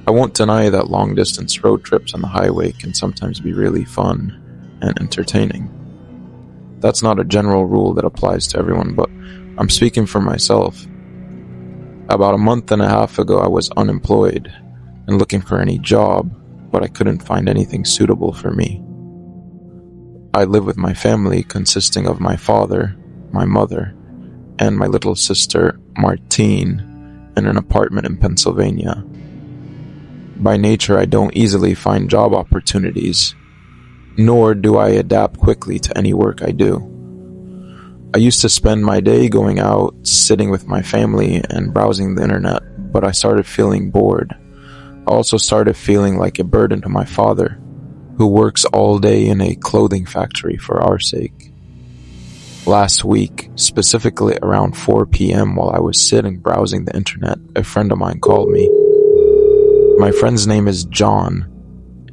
I won't deny that long-distance road trips on the highway can sometimes be really fun and entertaining. That's not a general rule that applies to everyone, but I'm speaking for myself. About a month and a half ago, I was unemployed and looking for any job, but I couldn't find anything suitable for me. I live with my family consisting of my father, my mother, and my little sister, Martine, in an apartment in Pennsylvania. By nature, I don't easily find job opportunities, nor do I adapt quickly to any work I do. I used to spend my day going out, sitting with my family, and browsing the internet, but I started feeling bored. I also started feeling like a burden to my father, who works all day in a clothing factory for our sake. Last week, specifically around 4 p.m. while I was sitting browsing the internet, a friend of mine called me. My friend's name is John,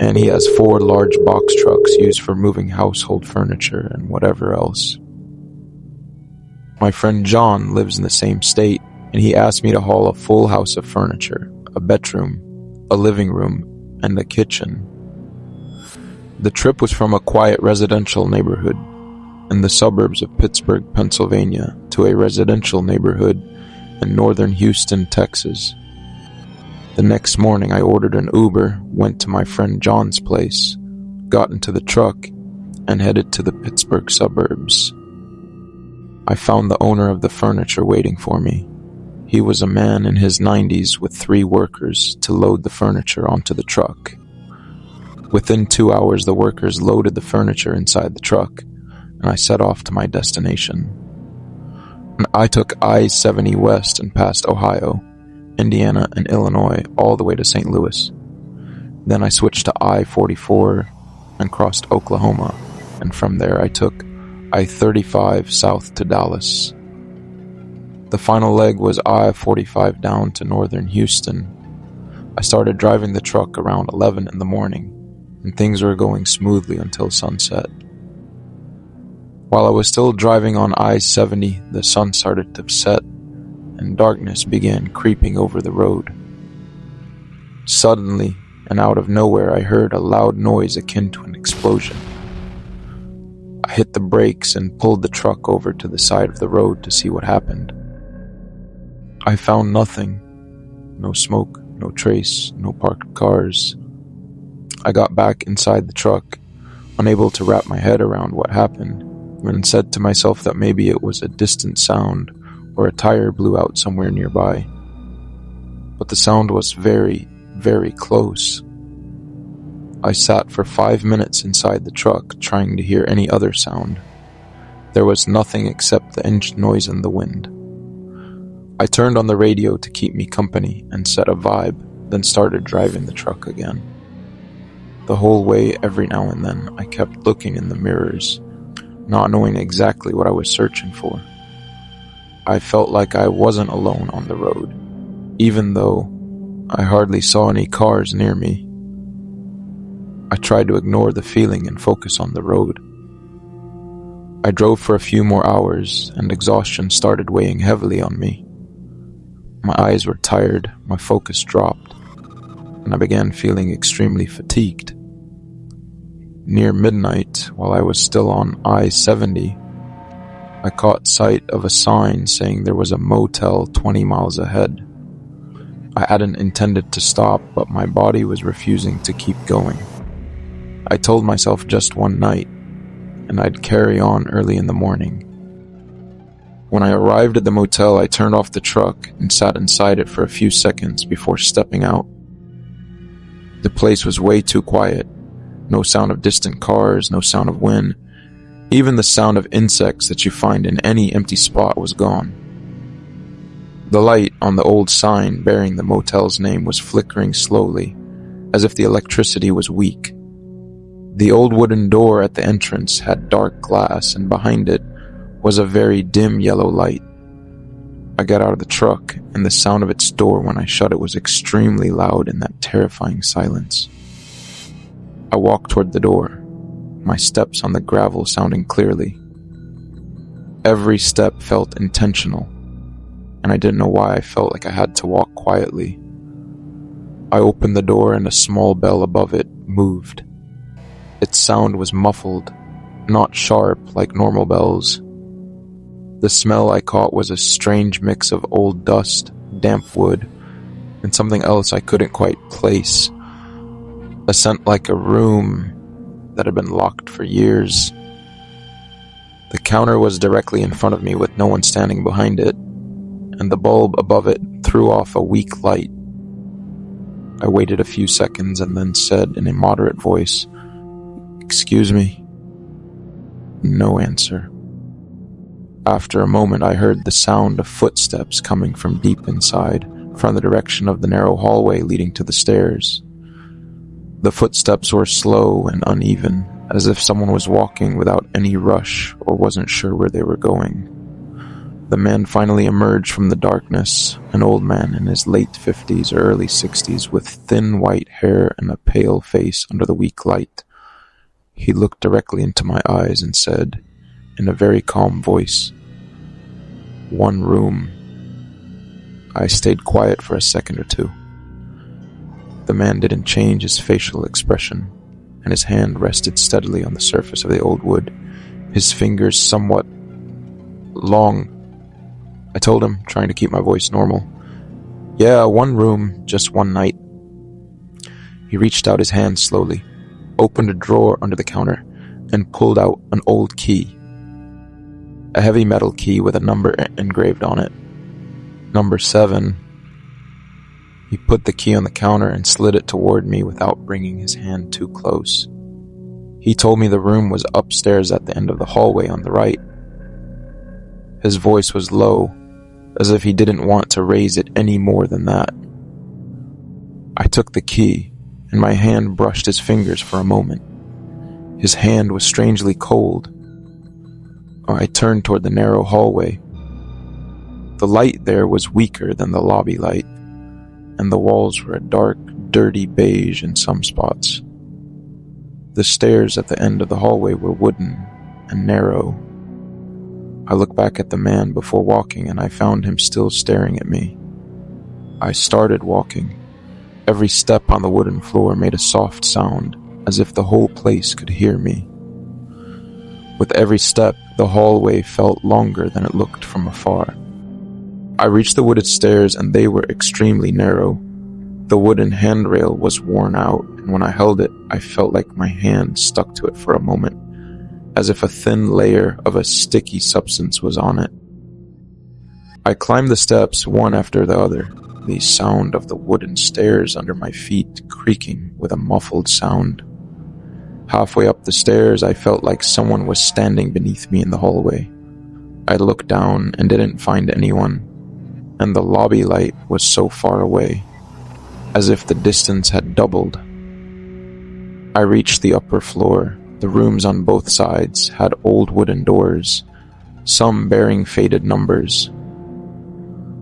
and he has 4 large box trucks used for moving household furniture and whatever else. My friend John lives in the same state, and he asked me to haul a full house of furniture, a bedroom, a living room, and a kitchen. The trip was from a quiet residential neighborhood in the suburbs of Pittsburgh, Pennsylvania, to a residential neighborhood in northern Houston, Texas. The next morning, I ordered an Uber, went to my friend John's place, got into the truck, and headed to the Pittsburgh suburbs. I found the owner of the furniture waiting for me. He was a man in his 90s with 3 workers to load the furniture onto the truck. Within 2 hours, the workers loaded the furniture inside the truck, and I set off to my destination. I took I-70 west and passed Ohio, Indiana, and Illinois all the way to St. Louis. Then I switched to I-44 and crossed Oklahoma, and from there I took I-35 south to Dallas. The final leg was I-45 down to northern Houston. I started driving the truck around 11 in the morning, and things were going smoothly until sunset. While I was still driving on I-70, the sun started to set, and darkness began creeping over the road. Suddenly, and out of nowhere, I heard a loud noise akin to an explosion. I hit the brakes and pulled the truck over to the side of the road to see what happened. I found nothing. No smoke, no trace, no parked cars. I got back inside the truck, unable to wrap my head around what happened, and said to myself that maybe it was a distant sound or a tire blew out somewhere nearby. But the sound was very, very close. I sat for 5 minutes inside the truck trying to hear any other sound. There was nothing except the engine noise and the wind. I turned on the radio to keep me company and set a vibe, then started driving the truck again. The whole way, every now and then, I kept looking in the mirrors, not knowing exactly what I was searching for. I felt like I wasn't alone on the road, even though I hardly saw any cars near me. I tried to ignore the feeling and focus on the road. I drove for a few more hours, and exhaustion started weighing heavily on me. My eyes were tired, my focus dropped, and I began feeling extremely fatigued. Near midnight, while I was still on I-70, I caught sight of a sign saying there was a motel 20 miles ahead. I hadn't intended to stop, but my body was refusing to keep going. I told myself just one night, and I'd carry on early in the morning. When I arrived at the motel, I turned off the truck and sat inside it for a few seconds before stepping out. The place was way too quiet. No sound of distant cars, no sound of wind. Even the sound of insects that you find in any empty spot was gone. The light on the old sign bearing the motel's name was flickering slowly, as if the electricity was weak. The old wooden door at the entrance had dark glass, and behind it was a very dim yellow light. I got out of the truck, and the sound of its door when I shut it was extremely loud in that terrifying silence. I walked toward the door, my steps on the gravel sounding clearly. Every step felt intentional, and I didn't know why I felt like I had to walk quietly. I opened the door and a small bell above it moved. Its sound was muffled, not sharp like normal bells. The smell I caught was a strange mix of old dust, damp wood, and something else I couldn't quite place. A scent like a room that had been locked for years. The counter was directly in front of me with no one standing behind it, and the bulb above it threw off a weak light. I waited a few seconds and then said in a moderate voice, "Excuse me." No answer. After a moment, I heard the sound of footsteps coming from deep inside, from the direction of the narrow hallway leading to the stairs. The footsteps were slow and uneven, as if someone was walking without any rush or wasn't sure where they were going. The man finally emerged from the darkness, an old man in his late 50s or early 60s with thin white hair and a pale face under the weak light. He looked directly into my eyes and said, in a very calm voice, "One room." I stayed quiet for a second or two. The man didn't change his facial expression, and his hand rested steadily on the surface of the old wood, his fingers somewhat long. I told him, trying to keep my voice normal, "Yeah, one room, just one night." He reached out his hand slowly, opened a drawer under the counter, and pulled out an old key. A heavy metal key with a number engraved on it. Number 7. He put the key on the counter and slid it toward me without bringing his hand too close. He told me the room was upstairs at the end of the hallway on the right. His voice was low, as if he didn't want to raise it any more than that. I took the key, and my hand brushed his fingers for a moment. His hand was strangely cold. I turned toward the narrow hallway. The light there was weaker than the lobby light, and the walls were a dark, dirty beige in some spots. The stairs at the end of the hallway were wooden and narrow. I looked back at the man before walking, and I found him still staring at me. I started walking. Every step on the wooden floor made a soft sound, as if the whole place could hear me. With every step, the hallway felt longer than it looked from afar. I reached the wooded stairs, and they were extremely narrow. The wooden handrail was worn out, and when I held it, I felt like my hand stuck to it for a moment, as if a thin layer of a sticky substance was on it. I climbed the steps one after the other, the sound of the wooden stairs under my feet creaking with a muffled sound. Halfway up the stairs, I felt like someone was standing beneath me in the hallway. I looked down and didn't find anyone, and the lobby light was so far away, as if the distance had doubled. I reached the upper floor. The rooms on both sides had old wooden doors, some bearing faded numbers.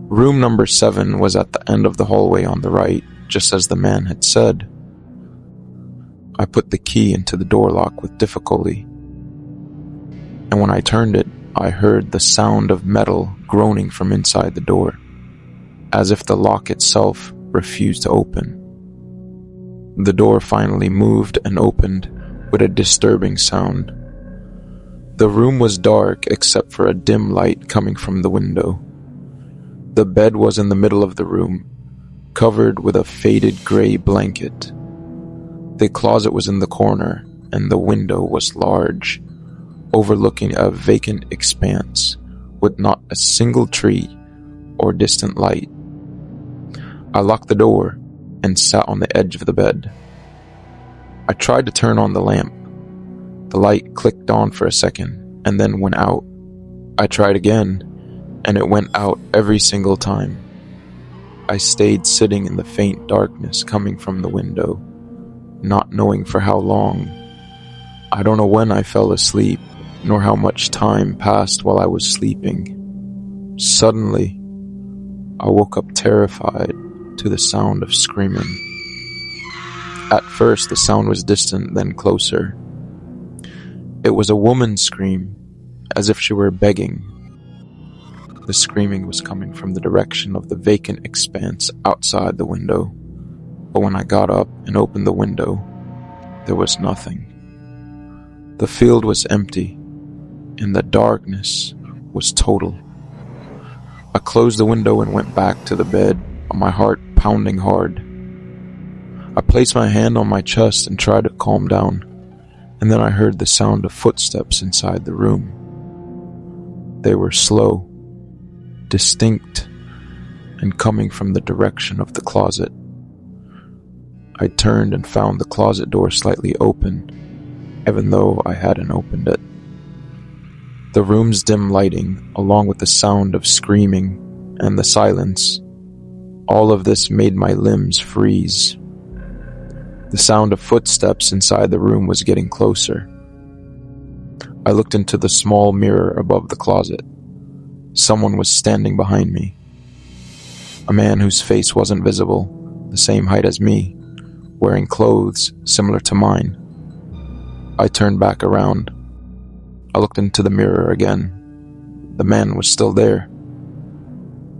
Room number 7 was at the end of the hallway on the right, just as the man had said. I put the key into the door lock with difficulty, and when I turned it, I heard the sound of metal groaning from inside the door, as if the lock itself refused to open. The door finally moved and opened with a disturbing sound. The room was dark except for a dim light coming from the window. The bed was in the middle of the room, covered with a faded gray blanket. The closet was in the corner, and the window was large, overlooking a vacant expanse with not a single tree or distant light. I locked the door and sat on the edge of the bed. I tried to turn on the lamp. The light clicked on for a second and then went out. I tried again, and it went out every single time. I stayed sitting in the faint darkness coming from the window, not knowing for how long. I don't know when I fell asleep, nor how much time passed while I was sleeping. Suddenly, I woke up terrified to the sound of screaming. At first, the sound was distant, then closer. It was a woman's scream, as if she were begging. The screaming was coming from the direction of the vacant expanse outside the window. But when I got up and opened the window, there was nothing. The field was empty, and the darkness was total. I closed the window and went back to the bed, my heart pounding hard. I placed my hand on my chest and tried to calm down, and then I heard the sound of footsteps inside the room. They were slow, distinct, and coming from the direction of the closet. I turned and found the closet door slightly open, even though I hadn't opened it. The room's dim lighting, along with the sound of screaming and the silence, all of this made my limbs freeze. The sound of footsteps inside the room was getting closer. I looked into the small mirror above the closet. Someone was standing behind me. A man whose face wasn't visible, the same height as me, wearing clothes similar to mine. I turned back around. I looked into the mirror again. The man was still there.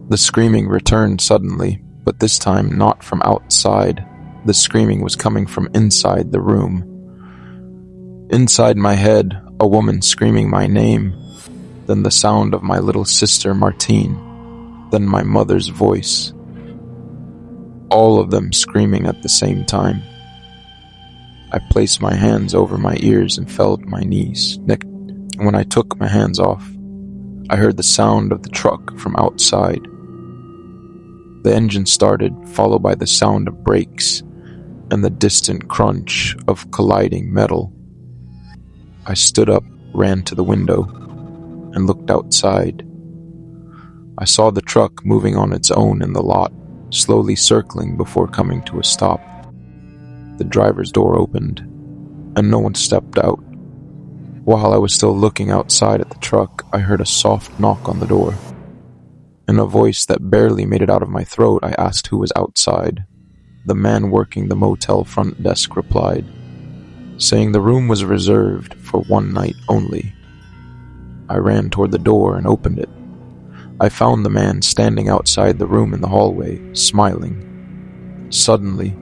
The screaming returned suddenly, but this time not from outside. The screaming was coming from inside the room. Inside my head, a woman screaming my name, then the sound of my little sister Martine, then my mother's voice. All of them screaming at the same time. I placed my hands over my ears and fell to my knees. When I took my hands off, I heard the sound of the truck from outside. The engine started, followed by the sound of brakes and the distant crunch of colliding metal. I stood up, ran to the window, and looked outside. I saw the truck moving on its own in the lot, slowly circling before coming to a stop. The driver's door opened, and no one stepped out. While I was still looking outside at the truck, I heard a soft knock on the door. In a voice that barely made it out of my throat, I asked who was outside. The man working the motel front desk replied, saying the room was reserved for one night only. I ran toward the door and opened it. I found the man standing outside the room in the hallway, smiling. Suddenly,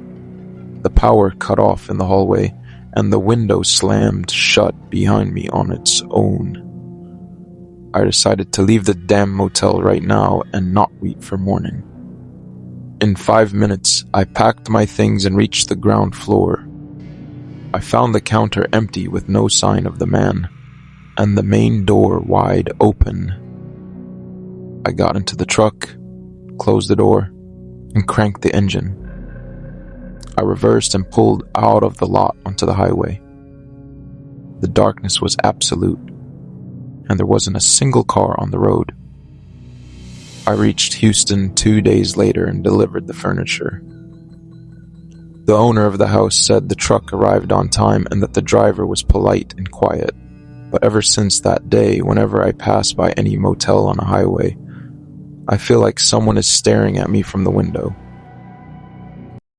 the power cut off in the hallway, and the window slammed shut behind me on its own. I decided to leave the damn motel right now and not wait for morning. In 5 minutes, I packed my things and reached the ground floor. I found the counter empty with no sign of the man, and the main door wide open. I got into the truck, closed the door, and cranked the engine. I reversed and pulled out of the lot onto the highway. The darkness was absolute, and there wasn't a single car on the road. I reached Houston 2 days later and delivered the furniture. The owner of the house said the truck arrived on time and that the driver was polite and quiet. But ever since that day, whenever I pass by any motel on a highway, I feel like someone is staring at me from the window.